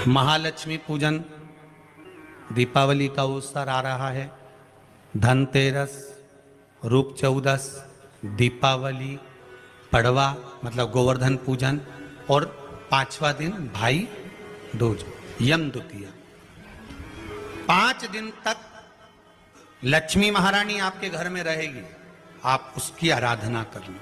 महालक्ष्मी पूजन, दीपावली का अवसर आ रहा है। धनतेरस, रूप चौदस, दीपावली, पड़वा मतलब गोवर्धन पूजन और 5वां दिन भाई दूज, यम द्वितीया। 5 दिन तक लक्ष्मी महारानी आपके घर में रहेगी, आप उसकी आराधना करना।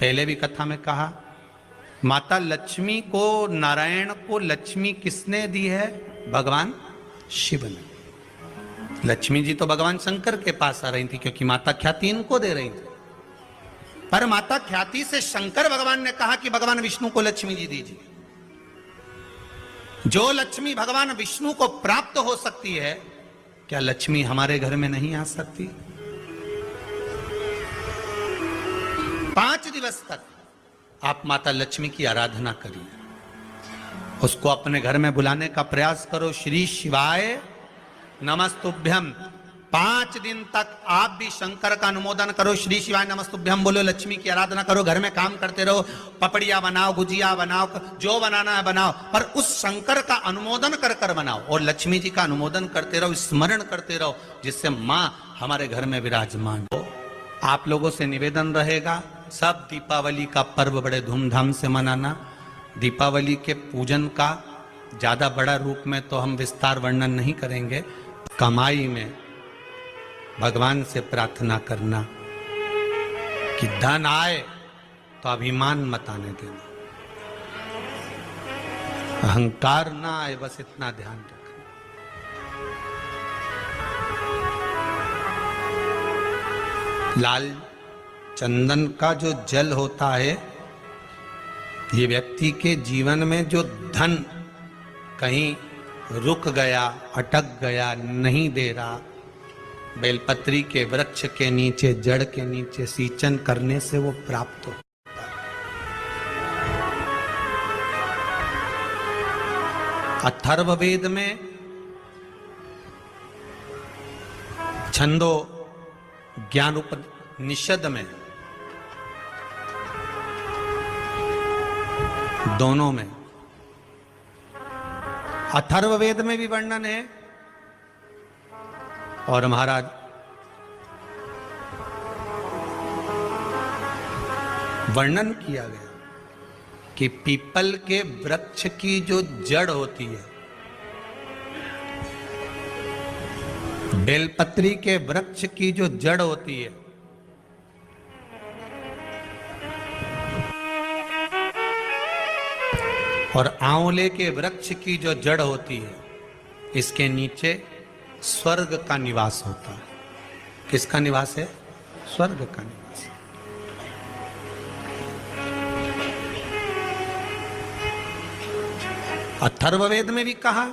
पहले भी कथा में कहा, माता लक्ष्मी को, नारायण को लक्ष्मी किसने दी है? भगवान शिव ने। लक्ष्मी जी तो भगवान शंकर के पास आ रही थी क्योंकि माता ख्याति इनको दे रही थी, पर माता ख्याति से शंकर भगवान ने कहा कि भगवान विष्णु को लक्ष्मी जी दीजिए। जो लक्ष्मी भगवान विष्णु को प्राप्त हो सकती है, क्या लक्ष्मी हमारे घर में नहीं आ सकती? 5 दिवस तक आप माता लक्ष्मी की आराधना करिए, उसको अपने घर में बुलाने का प्रयास करो। श्री शिवाय नमस्तुभ्यम। 5 दिन तक आप भी शंकर का अनुमोदन करो, श्री शिवाय नमस्तुभ्यम बोलो, लक्ष्मी की आराधना करो, घर में काम करते रहो, पपड़िया बनाओ, गुजिया बनाओ, जो बनाना है बनाओ, पर उस शंकर का अनुमोदन कर कर बनाओ और लक्ष्मी जी का अनुमोदन करते रहो, स्मरण करते रहो, जिससे मां हमारे घर में विराजमान हो। आप लोगों से निवेदन रहेगा, सब दीपावली का पर्व बड़े धूमधाम से मनाना। दीपावली के पूजन का ज्यादा बड़ा रूप में तो हम विस्तार वर्णन नहीं करेंगे। कमाई में भगवान से प्रार्थना करना कि धन आए तो अभिमान मत आने देना, अहंकार ना आए, बस इतना ध्यान रखना। लाल चंदन का जो जल होता है, ये व्यक्ति के जीवन में जो धन कहीं रुक गया, अटक गया, नहीं दे रहा, बेलपत्री के वृक्ष के नीचे, जड़ के नीचे सिंचन करने से वो प्राप्त हो। अथर्ववेद में छंदो ज्ञान उपनिषद में, दोनों में, अथर्ववेद में भी वर्णन है और महाराज वर्णन किया गया कि पीपल के वृक्ष की जो जड़ होती है, बेलपत्री के वृक्ष की जो जड़ होती है, और आंवले के वृक्ष की जो जड़ होती है, इसके नीचे स्वर्ग का निवास होता है। किसका निवास है? स्वर्ग का निवास। अथर्ववेद में भी कहा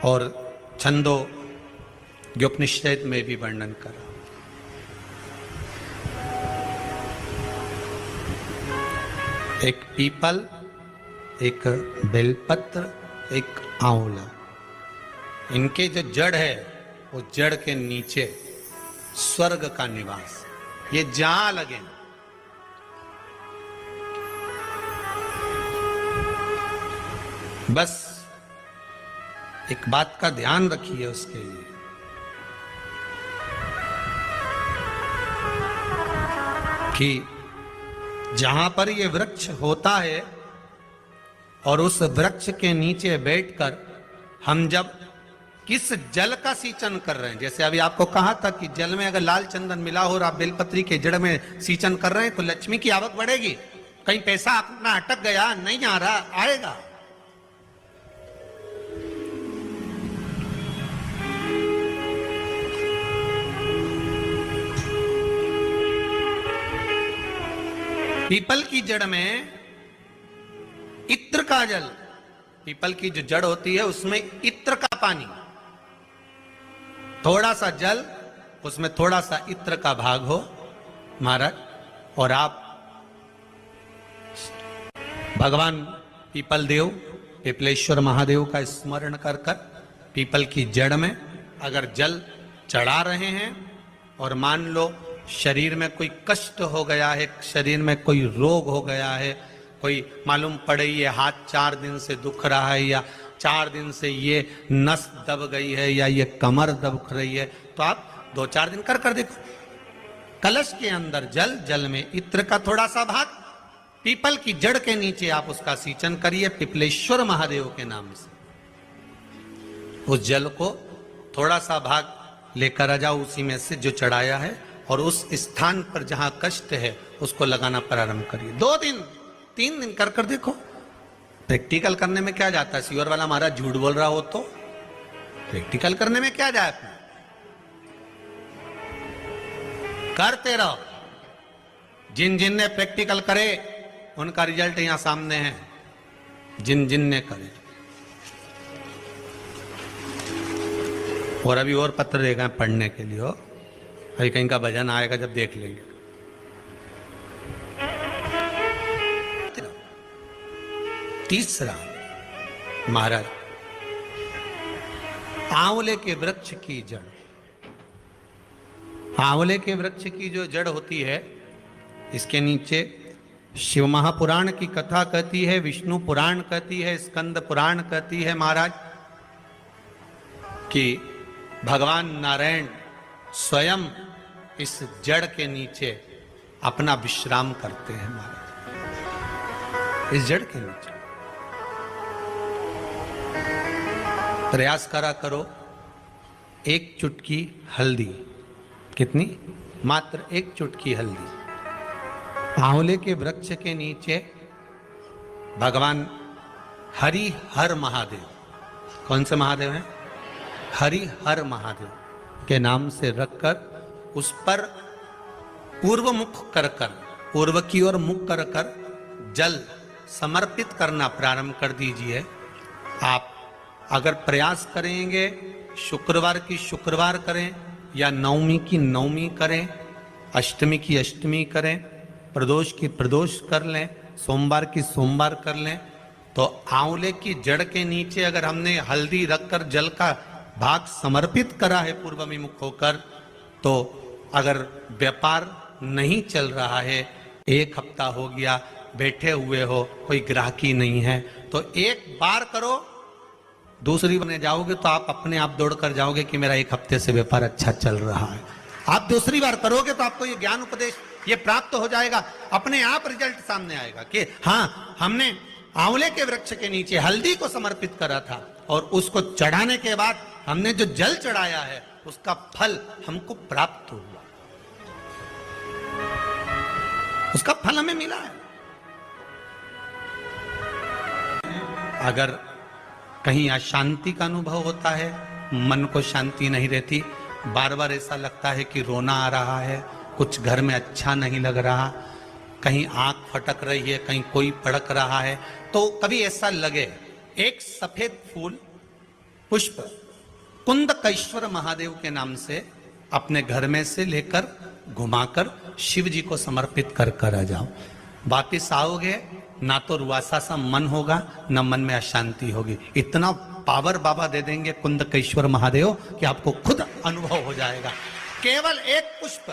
और छंदो उपनिषद में भी वर्णन करा। एक पीपल, एक बेलपत्र, एक आंवला, इनके जो जड़ है, वो जड़ के नीचे स्वर्ग का निवास। ये जहां लगे, बस एक बात का ध्यान रखिए उसके लिए, कि जहां पर ये वृक्ष होता है और उस वृक्ष के नीचे बैठकर हम जब किस जल का सिंचन कर रहे हैं, जैसे अभी आपको कहा था कि जल में अगर लाल चंदन मिला हो और आप बेलपत्री के जड़ में सिंचन कर रहे हैं तो लक्ष्मी की आवक बढ़ेगी। कहीं पैसा अपना अटक गया, नहीं आ रहा, आएगा। पीपल की जड़ में इत्र का जल, पीपल की जो जड़ होती है उसमें इत्र का पानी, थोड़ा सा जल, उसमें थोड़ा सा इत्र का भाग हो महाराज, और आप भगवान पीपल देव, पिपलेश्वर महादेव का स्मरण कर कर पीपल की जड़ में अगर जल चढ़ा रहे हैं, और मान लो शरीर में कोई कष्ट हो गया है, शरीर में कोई रोग हो गया है, कोई मालूम पड़े ये हाथ 4 दिन से दुख रहा है, या 4 दिन से ये नस दब गई है, या ये कमर दब रही है, तो आप 2-4 दिन कर देखो। कलश के अंदर जल, जल में इत्र का थोड़ा सा भाग, पीपल की जड़ के नीचे आप उसका सींचन करिए पिपलेश्वर महादेव के नाम से। उस जल को थोड़ा सा भाग लेकर आ जाओ, उसी में से जो चढ़ाया है, और उस स्थान पर जहां कष्ट है उसको लगाना प्रारंभ करिए। 2 दिन 3 दिन कर देखो। प्रैक्टिकल करने में क्या जाता है? सीवर वाला महाराज झूठ बोल रहा हो तो प्रैक्टिकल करने में क्या जाता है? करते रहो। जिन जिन ने प्रैक्टिकल करे उनका रिजल्ट यहां सामने है, जिन जिन ने करे। और अभी और पत्र देगा पढ़ने के लिए, हो अभी कहीं का भजन आएगा जब देख लेंगे। तीसरा, महाराज आंवले के वृक्ष की जड़। आंवले के वृक्ष की जो जड़ होती है, इसके नीचे शिव महापुराण की कथा कहती है, विष्णु पुराण कहती है, स्कंद पुराण कहती है महाराज कि भगवान नारायण स्वयं इस जड़ के नीचे अपना विश्राम करते हैं महाराज, इस जड़ के नीचे। प्रयास करा करो, 1 चुटकी हल्दी, कितनी? मात्र 1 चुटकी हल्दी, आंवले के वृक्ष के नीचे भगवान हरि हर महादेव, कौन से महादेव हैं? हरि हर महादेव के नाम से रखकर उस पर पूर्व मुख कर कर, पूर्व की ओर मुख कर कर जल समर्पित करना प्रारंभ कर दीजिए। आप अगर प्रयास करेंगे, शुक्रवार की शुक्रवार करें, या नवमी की नवमी करें, अष्टमी की अष्टमी करें, प्रदोष की प्रदोष कर लें, सोमवार की सोमवार कर लें, तो आंवले की जड़ के नीचे अगर हमने हल्दी रखकर जल का भाग समर्पित करा है पूर्वमुख होकर, तो अगर व्यापार नहीं चल रहा है, 1 हफ्ता हो गया बैठे हुए हो, कोई ग्राहकी नहीं है, तो 1 बार करो, दूसरी बने जाओगे तो आप अपने आप दौड़ कर जाओगे कि मेरा 1 हफ्ते से व्यापार अच्छा चल रहा है। आप दूसरी बार करोगे तो आपको ये ज्ञान उपदेश ये प्राप्त हो जाएगा, अपने आप रिजल्ट सामने आएगा कि हाँ, हमने आंवले के वृक्ष के नीचे हल्दी को समर्पित करा था, और उसको चढ़ाने के बाद हमने जो जल चढ़ाया है उसका फल हमको प्राप्त हुआ, उसका फल हमें मिला है। अगर कहीं अशांति का अनुभव होता है, मन को शांति नहीं रहती, बार बार ऐसा लगता है कि रोना आ रहा है, कुछ घर में अच्छा नहीं लग रहा, कहीं आंख फटक रही है, कहीं कोई पड़क रहा है, तो कभी ऐसा लगे, एक सफेद फूल पुष्प कुंदकेश्वर महादेव के नाम से अपने घर में से लेकर घुमाकर शिव जी को समर्पित कर कर आ जाओ। वापिस आओगे ना तो रुआसा सा मन होगा, न मन में अशांति होगी। इतना पावर बाबा दे देंगे कुंदकेश्वर महादेव कि आपको खुद अनुभव हो जाएगा। केवल 1 पुष्प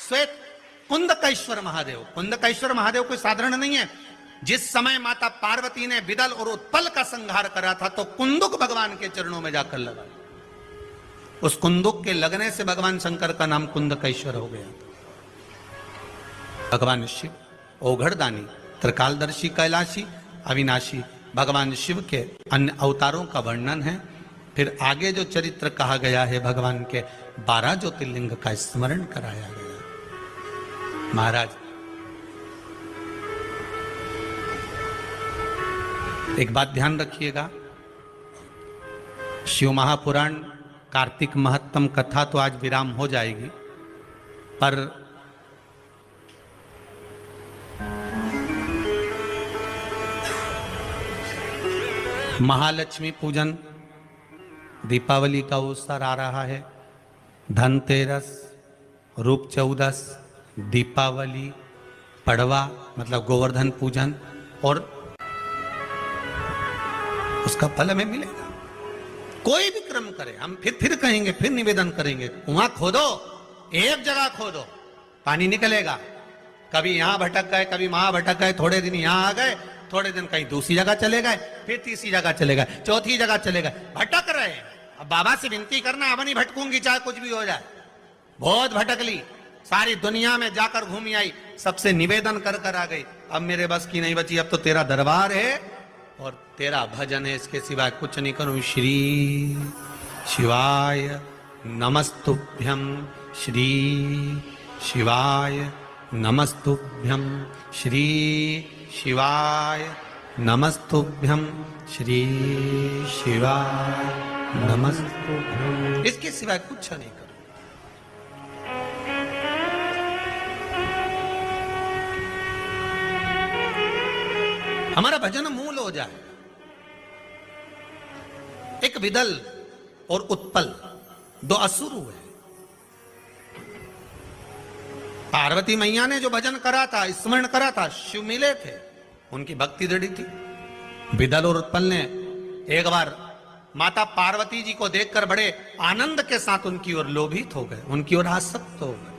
श्वेत कुंदकेश्वर महादेव। कुंदकेश्वर महादेव कोई साधारण नहीं है। जिस समय माता पार्वती ने विदल और उत्पल का संहार करा था, तो कुंदुक भगवान के चरणों में जाकर लगा। उस कुंदुक के लगने से भगवान शंकर का नाम कुंदकेश्वर हो गया। भगवान शिव ओघड़दानी, त्रिकालदर्शी, कैलाशी, अविनाशी, भगवान शिव के अन्य अवतारों का वर्णन है। फिर आगे जो चरित्र कहा गया है, भगवान के 12 ज्योतिर्लिंग का स्मरण कराया गया। महाराज, एक बात ध्यान रखिएगा, शिव महापुराण कार्तिक महत्तम कथा तो आज विराम हो जाएगी, पर महालक्ष्मी पूजन, दीपावली का अवसर आ रहा है, धनतेरस, रूप चौदस, दीपावली, पड़वा मतलब गोवर्धन पूजन, और उसका फल हमें मिलेगा। कोई भी क्रम करे, हम फिर कहेंगे, फिर निवेदन करेंगे, कुआं खोदो, एक जगह खोदो, पानी निकलेगा। कभी यहां भटक गए, कभी वहां भटक गए, थोड़े दिन यहां आ गए, थोड़े दिन कहीं दूसरी जगह चले गए, फिर तीसरी जगह चले गए, चौथी जगह चले गए, भटक रहे हैं। अब बाबा से विनती करना, अब नहीं भटकूंगी चाहे कुछ भी हो जाए। बहुत भटक ली, सारी दुनिया में जाकर घूमी आई, सबसे निवेदन कर कर आ गई, अब मेरे बस की नहीं बची, अब तो तेरा दरबार है और तेरा भजन है, इसके सिवाय कुछ नहीं करूं। श्री शिवाय नमस्तुभ्यं, श्री शिवाय नमस्तुभ्यं, श्री शिवाय नमस्तुभ्यं, श्री शिवाय नमस्तुभ्यं, इसके सिवाय कुछ नहीं करूं। हमारा भजन मूल हो जाए। एक विदल और उत्पल दो असुर हुए। पार्वती मैया ने जो भजन करा था, स्मरण करा था, शिव मिले थे, उनकी भक्ति दृढ़ थी। विदल और उत्पल ने एक बार माता पार्वती जी को देखकर बड़े आनंद के साथ उनकी ओर लोभित हो गए, उनकी ओर आसक्त हो गए।